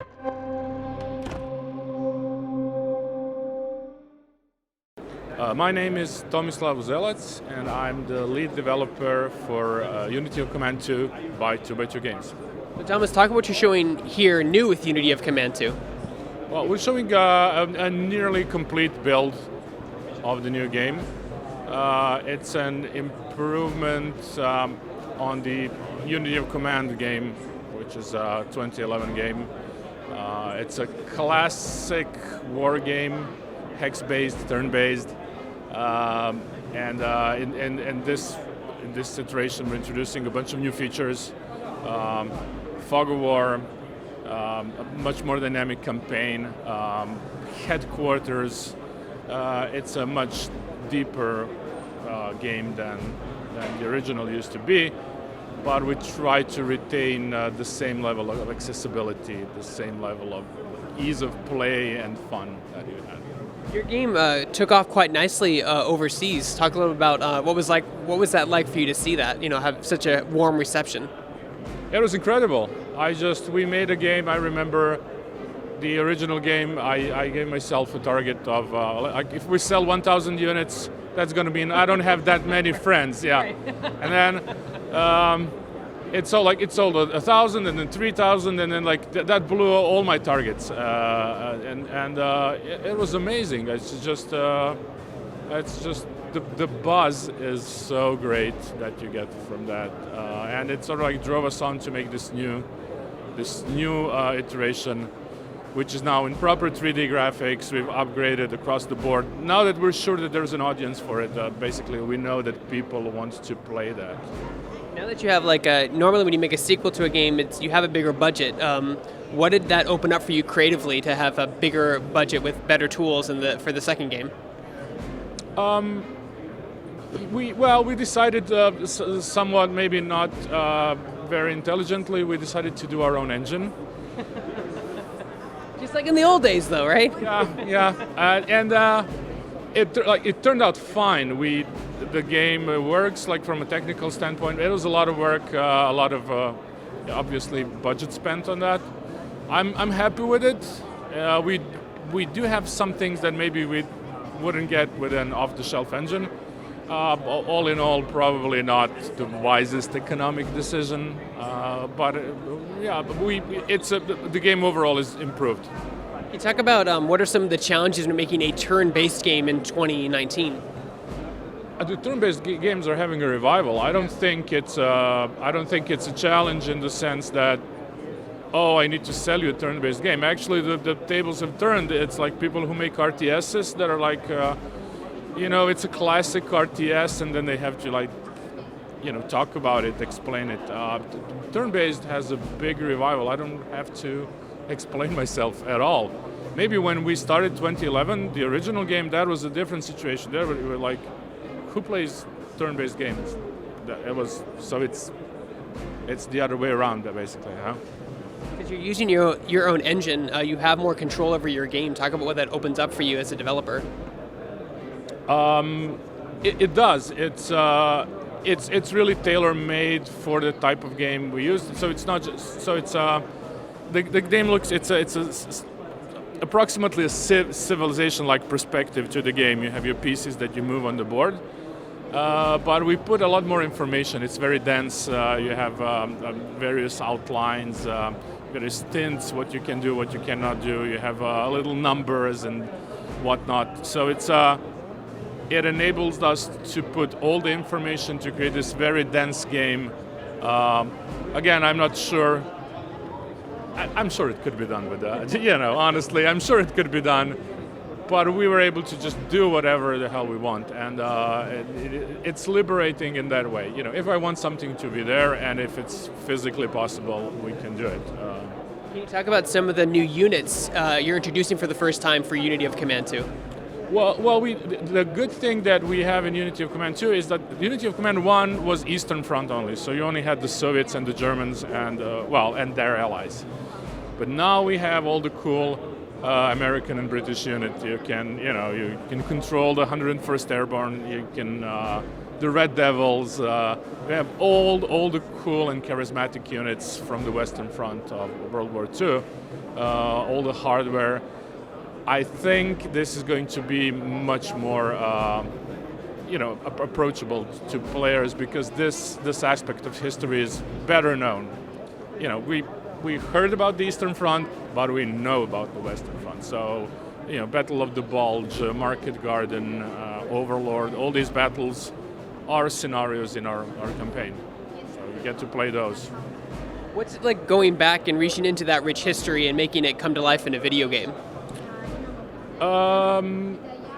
My name is Tomislav Uzelac, and I'm the lead developer for Unity of Command 2 by 2x2 Games. So Thomas, talk about what you're showing here new with Unity of Command 2. Well, we're showing a nearly complete build of the new game. It's an improvement on the Unity of Command game, which is a 2011 game. It's a classic war game, hex-based, turn-based. In this iteration, we're introducing a bunch of new features, fog of war, a much more dynamic campaign, headquarters. It's a much deeper game than the original used to be, but we try to retain the same level of accessibility, the same level of ease of play and fun that you had. Your game took off quite nicely overseas. Talk a little about what was that like for you to see that, have such a warm reception? It was incredible. We made a game. I remember the original game. I gave myself a target of like if we sell 1,000 units, that's going to mean I don't have that many friends. Yeah, and then it sold 1,000, and then 3,000, and then that blew all my targets. It was amazing. It's just the buzz is so great that you get from that, and it sort of drove us on to make this new iteration, which is now in proper 3D graphics. We've upgraded across the board. Now that we're sure that there's an audience for it, basically we know that people want to play that. Now that you have normally when you make a sequel to a game, you have a bigger budget. What did that open up for you creatively to have a bigger budget with better tools for the second game? We decided somewhat, maybe not very intelligently, we decided to do our own engine. Just like in the old days, though, right? Yeah. It turned out fine. The game works from a technical standpoint. It was a lot of work, a lot of obviously budget spent on that. I'm happy with it. We do have some things that maybe we wouldn't get with an off-the-shelf engine. All in all, probably not the wisest economic decision, but the game overall is improved. Can you talk about what are some of the challenges in making a turn-based game in 2019? The turn-based games are having a revival. I don't think it's a challenge in the sense that, I need to sell you a turn-based game. Actually, the tables have turned. It's like people who make RTSs that are it's a classic RTS, and then they have to talk about it, explain it. Turn-based has a big revival. I don't have to explain myself at all. Maybe when we started 2011, the original game, that was a different situation. There we were like, who plays turn-based games? It's the other way around, basically, huh? Because you're using your own engine, you have more control over your game. Talk about what that opens up for you as a developer. It does. It's really tailor-made for the type of game we use. So it's not just the game looks. It's approximately a civilization-like perspective to the game. You have your pieces that you move on the board, but we put a lot more information. It's very dense. You have various outlines, various tints, what you can do, what you cannot do. You have little numbers and whatnot. So it enables us to put all the information to create this very dense game. Again, I'm not sure. I'm sure it could be done with that. Honestly, I'm sure it could be done. But we were able to just do whatever the hell we want, and it's liberating in that way. If I want something to be there, and if it's physically possible, we can do it. Can you talk about some of the new units you're introducing for the first time for Unity of Command 2? Well, the good thing that we have in Unity of Command 2 is that Unity of Command 1 was Eastern Front only, so you only had the Soviets and the Germans and their allies. But now we have all the cool American and British units. You can control the 101st Airborne. You can the Red Devils. We have all the cool and charismatic units from the Western Front of World War II. all the hardware. I think this is going to be much more, approachable to players because this aspect of history is better known. We heard about the Eastern Front, but we know about the Western Front. So, Battle of the Bulge, Market Garden, Overlord, all these battles are scenarios in our campaign. So we get to play those. What's it like going back and reaching into that rich history and making it come to life in a video game?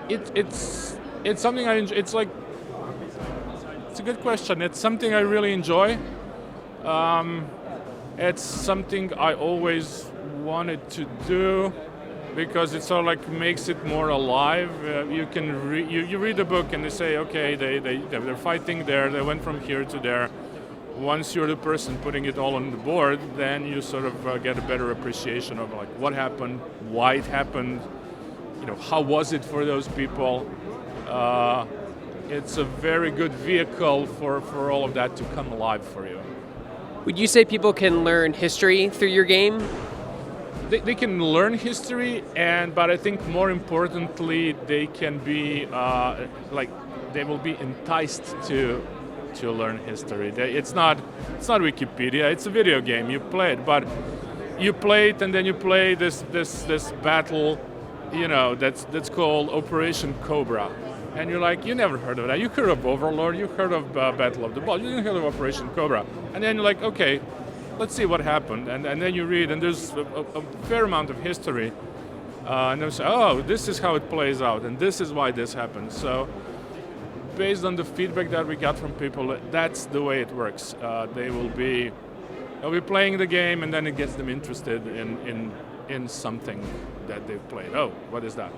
It's something I enjoy. It's a good question. It's something I really enjoy. It's something I always wanted to do because it sort of makes it more alive. You can you read the book and they say, okay, they're fighting there. They went from here to there. Once you're the person putting it all on the board, then you sort of get a better appreciation of what happened, why it happened. How was it for those people? It's a very good vehicle for all of that to come alive for you. Would you say people can learn history through your game? They can learn history, but I think more importantly, they can be they will be enticed to learn history. It's not Wikipedia. It's a video game. You play it, but you play it and then you play this battle. That's called Operation Cobra. And you're like, you never heard of that. You heard of Overlord, you heard of Battle of the Bulge, you didn't heard of Operation Cobra. And then you're like, okay, let's see what happened. And then you read, and there's a fair amount of history. And they say, oh, this is how it plays out, and this is why this happened. So based on the feedback that we got from people, that's the way it works. They'll be playing the game, and then it gets them interested in something that they've played. Oh, what is that?